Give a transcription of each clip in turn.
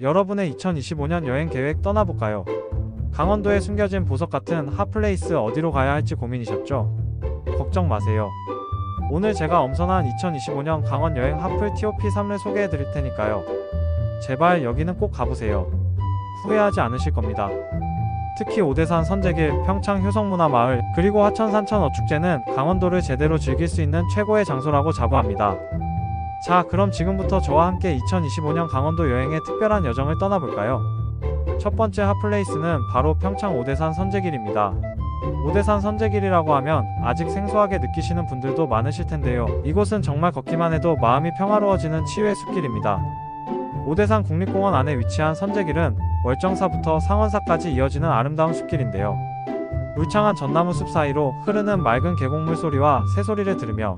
여러분의 2025년 여행 계획 떠나볼까요? 강원도에 숨겨진 보석 같은 핫플레이스 어디로 가야 할지 고민이셨죠? 걱정 마세요. 오늘 제가 엄선한 2025년 강원 여행 핫플 TOP 3를 소개해 드릴 테니까요. 제발 여기는 꼭 가보세요. 후회하지 않으실 겁니다. 특히 오대산 선제길, 평창 효성문화마을, 그리고 하천 산천 어축제는 강원도를 제대로 즐길 수 있는 최고의 장소라고 자부합니다. 자, 그럼 지금부터 저와 함께 2025년 강원도 여행의 특별한 여정을 떠나볼까요? 첫 번째 핫플레이스는 바로 평창 오대산 선제길입니다. 오대산 선제길이라고 하면 아직 생소하게 느끼시는 분들도 많으실 텐데요. 이곳은 정말 걷기만 해도 마음이 평화로워지는 치유의 숲길입니다. 오대산 국립공원 안에 위치한 선제길은 월정사부터 상원사까지 이어지는 아름다운 숲길인데요. 울창한 전나무 숲 사이로 흐르는 맑은 계곡물 소리와 새소리를 들으며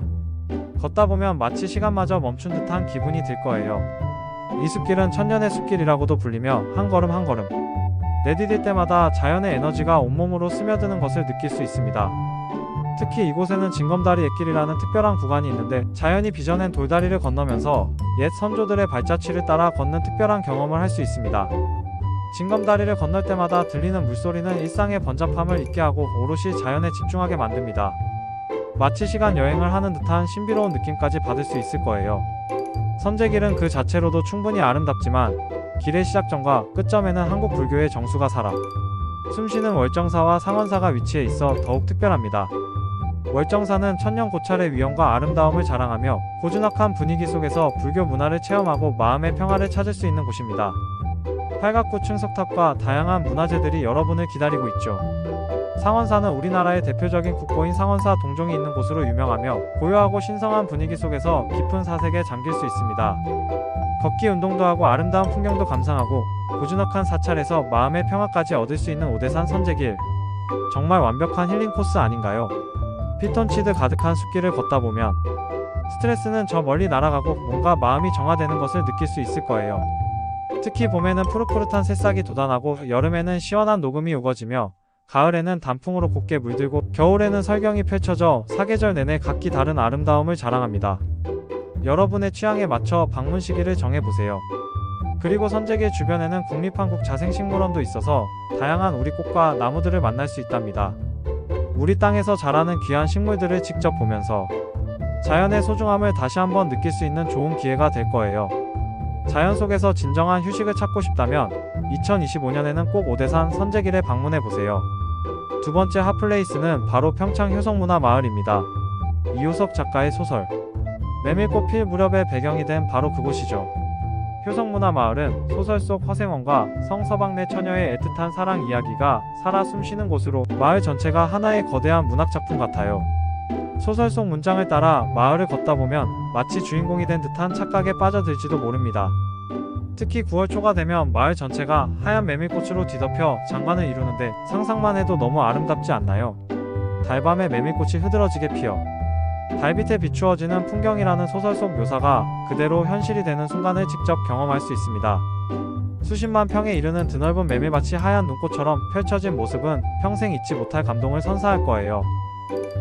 걷다 보면 마치 시간마저 멈춘 듯한 기분이 들 거예요. 이 숲길은 천년의 숲길이라고도 불리며 한 걸음 한 걸음 내디딜 때마다 자연의 에너지가 온몸으로 스며드는 것을 느낄 수 있습니다. 특히 이곳에는 징검다리 옛길이라는 특별한 구간이 있는데 자연이 빚어낸 돌다리를 건너면서 옛 선조들의 발자취를 따라 걷는 특별한 경험을 할 수 있습니다. 징검다리를 건널 때마다 들리는 물소리는 일상의 번잡함을 잊게 하고 오롯이 자연에 집중하게 만듭니다. 마치 시간 여행을 하는 듯한 신비로운 느낌까지 받을 수 있을 거예요. 선제길은 그 자체로도 충분히 아름답지만 길의 시작점과 끝점에는 한국 불교의 정수가 살아 숨쉬는 월정사와 상원사가 위치해 있어 더욱 특별합니다. 월정사는 천년 고찰의 위엄과 아름다움을 자랑하며 고즈넉한 분위기 속에서 불교 문화를 체험하고 마음의 평화를 찾을 수 있는 곳입니다. 팔각구 충석탑과 다양한 문화재들이 여러분을 기다리고 있죠. 상원사는 우리나라의 대표적인 국보인 상원사 동종이 있는 곳으로 유명하며 고요하고 신성한 분위기 속에서 깊은 사색에 잠길 수 있습니다. 걷기 운동도 하고 아름다운 풍경도 감상하고 고즈넉한 사찰에서 마음의 평화까지 얻을 수 있는 오대산 선제길, 정말 완벽한 힐링 코스 아닌가요? 피톤치드 가득한 숲길을 걷다 보면 스트레스는 저 멀리 날아가고 뭔가 마음이 정화되는 것을 느낄 수 있을 거예요. 특히 봄에는 푸릇푸릇한 새싹이 돋아나고 여름에는 시원한 녹음이 우거지며 가을에는 단풍으로 곱게 물들고 겨울에는 설경이 펼쳐져 사계절 내내 각기 다른 아름다움을 자랑합니다. 여러분의 취향에 맞춰 방문 시기를 정해보세요. 그리고 선제길 주변에는 국립한국자생식물원도 있어서 다양한 우리꽃과 나무들을 만날 수 있답니다. 우리 땅에서 자라는 귀한 식물들을 직접 보면서 자연의 소중함을 다시 한번 느낄 수 있는 좋은 기회가 될 거예요. 자연 속에서 진정한 휴식을 찾고 싶다면 2025년에는 꼭 오대산 선제길에 방문해보세요. 두 번째 핫플레이스는 바로 평창 효성문화마을입니다. 이효석 작가의 소설 메밀꽃 필 무렵의 배경이 된 바로 그곳이죠. 효성문화마을은 소설 속 화생원과 성서방네 처녀의 애틋한 사랑 이야기가 살아 숨쉬는 곳으로 마을 전체가 하나의 거대한 문학작품 같아요. 소설 속 문장을 따라 마을을 걷다 보면 마치 주인공이 된 듯한 착각에 빠져들지도 모릅니다. 특히 9월 초가 되면 마을 전체가 하얀 메밀꽃으로 뒤덮여 장관을 이루는데 상상만 해도 너무 아름답지 않나요? 달밤에 메밀꽃이 흐드러지게 피어 달 밑에 비추어지는 풍경이라는 소설 속 묘사가 그대로 현실이 되는 순간을 직접 경험할 수 있습니다. 수십만 평에 이르는 드넓은 메밀밭이 하얀 눈꽃처럼 펼쳐진 모습은 평생 잊지 못할 감동을 선사할 거예요.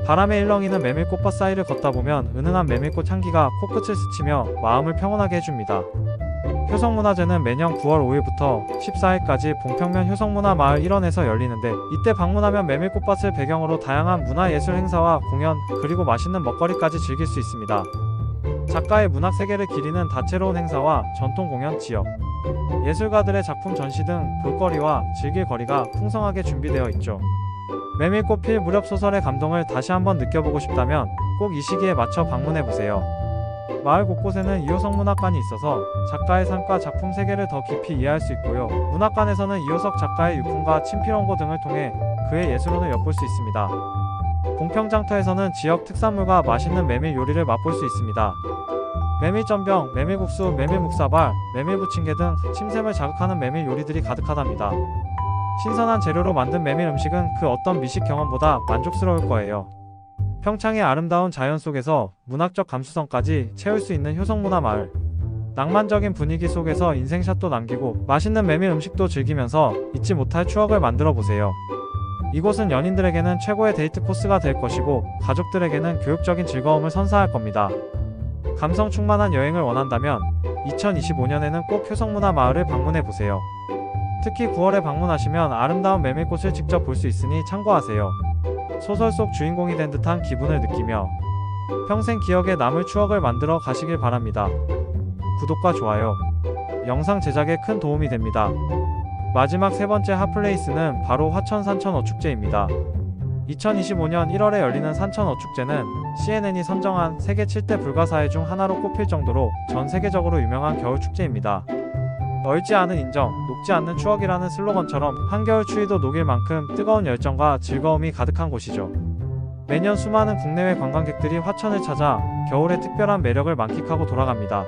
바람에 일렁이는 메밀꽃밭 사이를 걷다 보면 은은한 메밀꽃 향기가 코끝을 스치며 마음을 평온하게 해줍니다. 효성문화제는 매년 9월 5일부터 14일까지 봉평면 효성문화마을 일원에서 열리는데 이때 방문하면 메밀꽃밭을 배경으로 다양한 문화예술 행사와 공연, 그리고 맛있는 먹거리까지 즐길 수 있습니다. 작가의 문학 세계를 기리는 다채로운 행사와 전통 공연, 지역 예술가들의 작품 전시 등 볼거리와 즐길 거리가 풍성하게 준비되어 있죠. 메밀꽃 필 무렵 소설의 감동을 다시 한번 느껴보고 싶다면 꼭 이 시기에 맞춰 방문해보세요. 마을 곳곳에는 이효석 문학관이 있어서 작가의 삶과 작품 세계를 더 깊이 이해할 수 있고요. 문학관에서는 이효석 작가의 유품과 친필원고 등을 통해 그의 예술혼을 엿볼 수 있습니다. 봉평장터에서는 지역 특산물과 맛있는 메밀 요리를 맛볼 수 있습니다. 메밀전병, 메밀국수, 메밀묵사발, 메밀부침개 등 침샘을 자극하는 메밀 요리들이 가득하답니다. 신선한 재료로 만든 메밀 음식은 그 어떤 미식 경험보다 만족스러울 거예요. 평창의 아름다운 자연 속에서 문학적 감수성까지 채울 수 있는 효성문화마을. 낭만적인 분위기 속에서 인생샷도 남기고 맛있는 메밀 음식도 즐기면서 잊지 못할 추억을 만들어 보세요. 이곳은 연인들에게는 최고의 데이트 코스가 될 것이고 가족들에게는 교육적인 즐거움을 선사할 겁니다. 감성 충만한 여행을 원한다면 2025년에는 꼭 효성문화마을을 방문해보세요. 특히 9월에 방문하시면 아름다운 메밀꽃을 직접 볼 수 있으니 참고하세요. 소설 속 주인공이 된 듯한 기분을 느끼며 평생 기억에 남을 추억을 만들어 가시길 바랍니다. 구독과 좋아요, 영상 제작에 큰 도움이 됩니다. 마지막 세 번째 핫플레이스는 바로 화천 산천어축제입니다. 2025년 1월에 열리는 산천어축제는 CNN이 선정한 세계 7대 불가사의 중 하나로 꼽힐 정도로 전 세계적으로 유명한 겨울축제입니다. 얼지 않은 인정, 녹지 않는 추억이라는 슬로건처럼 한겨울 추위도 녹일 만큼 뜨거운 열정과 즐거움이 가득한 곳이죠. 매년 수많은 국내외 관광객들이 화천을 찾아 겨울의 특별한 매력을 만끽하고 돌아갑니다.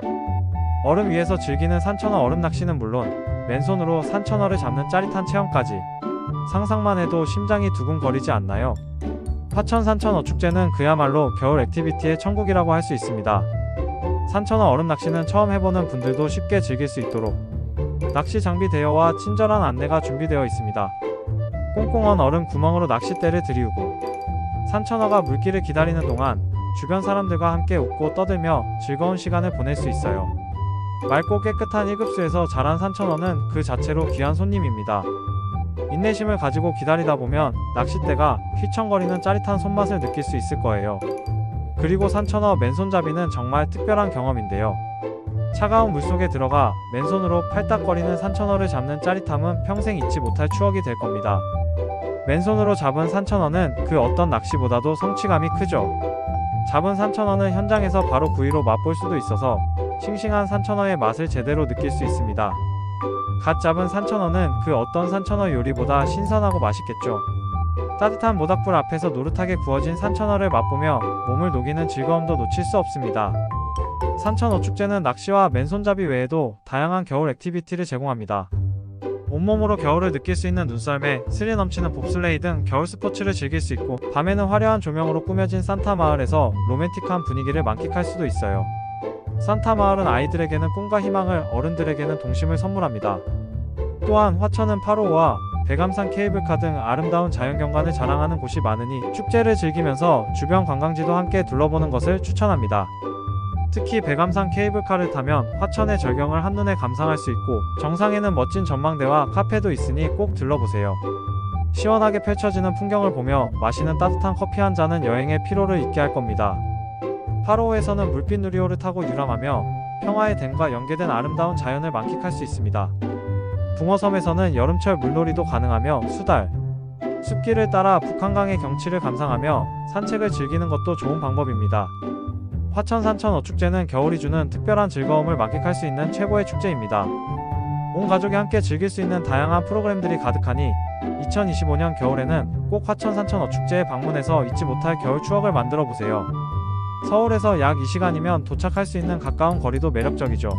얼음 위에서 즐기는 산천어 얼음 낚시는 물론 맨손으로 산천어를 잡는 짜릿한 체험까지 상상만 해도 심장이 두근거리지 않나요? 화천 산천어축제는 그야말로 겨울 액티비티의 천국이라고 할 수 있습니다. 산천어 얼음 낚시는 처음 해보는 분들도 쉽게 즐길 수 있도록 낚시 장비 대여와 친절한 안내가 준비되어 있습니다. 꽁꽁 언 얼음 구멍으로 낚싯대를 들이우고 산천어가 물길을 기다리는 동안 주변 사람들과 함께 웃고 떠들며 즐거운 시간을 보낼 수 있어요. 맑고 깨끗한 1급수에서 자란 산천어는 그 자체로 귀한 손님입니다. 인내심을 가지고 기다리다 보면 낚싯대가 휘청거리는 짜릿한 손맛을 느낄 수 있을 거예요. 그리고 산천어 맨손잡이는 정말 특별한 경험인데요. 차가운 물속에 들어가 맨손으로 팔딱거리는 산천어를 잡는 짜릿함은 평생 잊지 못할 추억이 될 겁니다. 맨손으로 잡은 산천어는 그 어떤 낚시보다도 성취감이 크죠. 잡은 산천어는 현장에서 바로 구이로 맛볼 수도 있어서 싱싱한 산천어의 맛을 제대로 느낄 수 있습니다. 갓 잡은 산천어는 그 어떤 산천어 요리보다 신선하고 맛있겠죠. 따뜻한 모닥불 앞에서 노릇하게 구워진 산천어를 맛보며 몸을 녹이는 즐거움도 놓칠 수 없습니다. 산천어축제는 낚시와 맨손잡이 외에도 다양한 겨울 액티비티를 제공합니다. 온몸으로 겨울을 느낄 수 있는 눈썰매, 스릴 넘치는 봅슬레이 등 겨울 스포츠를 즐길 수 있고 밤에는 화려한 조명으로 꾸며진 산타 마을에서 로맨틱한 분위기를 만끽할 수도 있어요. 산타 마을은 아이들에게는 꿈과 희망을, 어른들에게는 동심을 선물합니다. 또한 화천은 파로우와 백암산 케이블카 등 아름다운 자연경관을 자랑하는 곳이 많으니 축제를 즐기면서 주변 관광지도 함께 둘러보는 것을 추천합니다. 특히 백암산 케이블카를 타면 화천의 절경을 한눈에 감상할 수 있고 정상에는 멋진 전망대와 카페도 있으니 꼭 들러보세요. 시원하게 펼쳐지는 풍경을 보며 마시는 따뜻한 커피 한 잔은 여행의 피로를 잊게 할 겁니다. 파로우에서는 물빛 누리호를 타고 유람하며 평화의 댐과 연계된 아름다운 자연을 만끽할 수 있습니다. 붕어섬에서는 여름철 물놀이도 가능하며 수달, 숲길을 따라 북한강의 경치를 감상하며 산책을 즐기는 것도 좋은 방법입니다. 화천 산천어축제는 겨울이 주는 특별한 즐거움을 만끽할 수 있는 최고의 축제입니다. 온 가족이 함께 즐길 수 있는 다양한 프로그램들이 가득하니 2025년 겨울에는 꼭 화천 산천어축제에 방문해서 잊지 못할 겨울 추억을 만들어 보세요. 서울에서 약 2시간이면 도착할 수 있는 가까운 거리도 매력적이죠.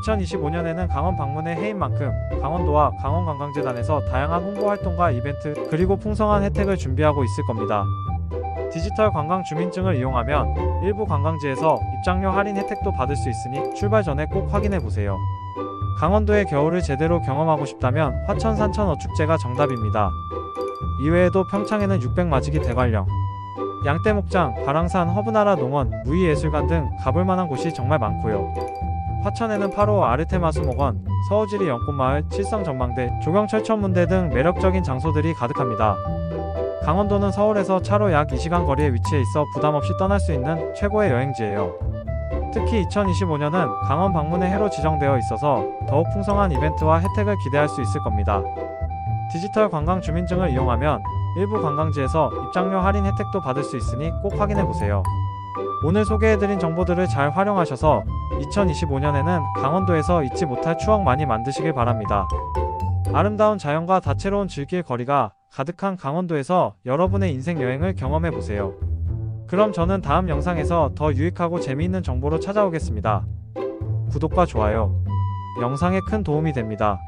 2025년에는 강원 방문의 해인 만큼 강원도와 강원관광재단에서 다양한 홍보 활동과 이벤트 그리고 풍성한 혜택을 준비하고 있을 겁니다. 디지털 관광 주민증을 이용하면 일부 관광지에서 입장료 할인 혜택도 받을 수 있으니 출발 전에 꼭 확인해 보세요. 강원도의 겨울을 제대로 경험하고 싶다면 화천 산천어축제가 정답입니다. 이외에도 평창에는 600마지기 대관령, 양떼목장, 발왕산, 허브나라 농원, 무의예술관 등 가볼 만한 곳이 정말 많고요. 화천에는 파로우 아르테마수목원, 서우지리 연꽃마을, 칠성전망대, 조경철천문대 등 매력적인 장소들이 가득합니다. 강원도는 서울에서 차로 약 2시간 거리에 위치해 있어 부담없이 떠날 수 있는 최고의 여행지예요. 특히 2025년은 강원 방문의 해로 지정되어 있어서 더욱 풍성한 이벤트와 혜택을 기대할 수 있을 겁니다. 디지털 관광 주민증을 이용하면 일부 관광지에서 입장료 할인 혜택도 받을 수 있으니 꼭 확인해보세요. 오늘 소개해드린 정보들을 잘 활용하셔서 2025년에는 강원도에서 잊지 못할 추억 많이 만드시길 바랍니다. 아름다운 자연과 다채로운 즐길 거리가 가득한 강원도에서 여러분의 인생 여행을 경험해보세요. 그럼 저는 다음 영상에서 더 유익하고 재미있는 정보로 찾아오겠습니다. 구독과 좋아요, 영상에 큰 도움이 됩니다.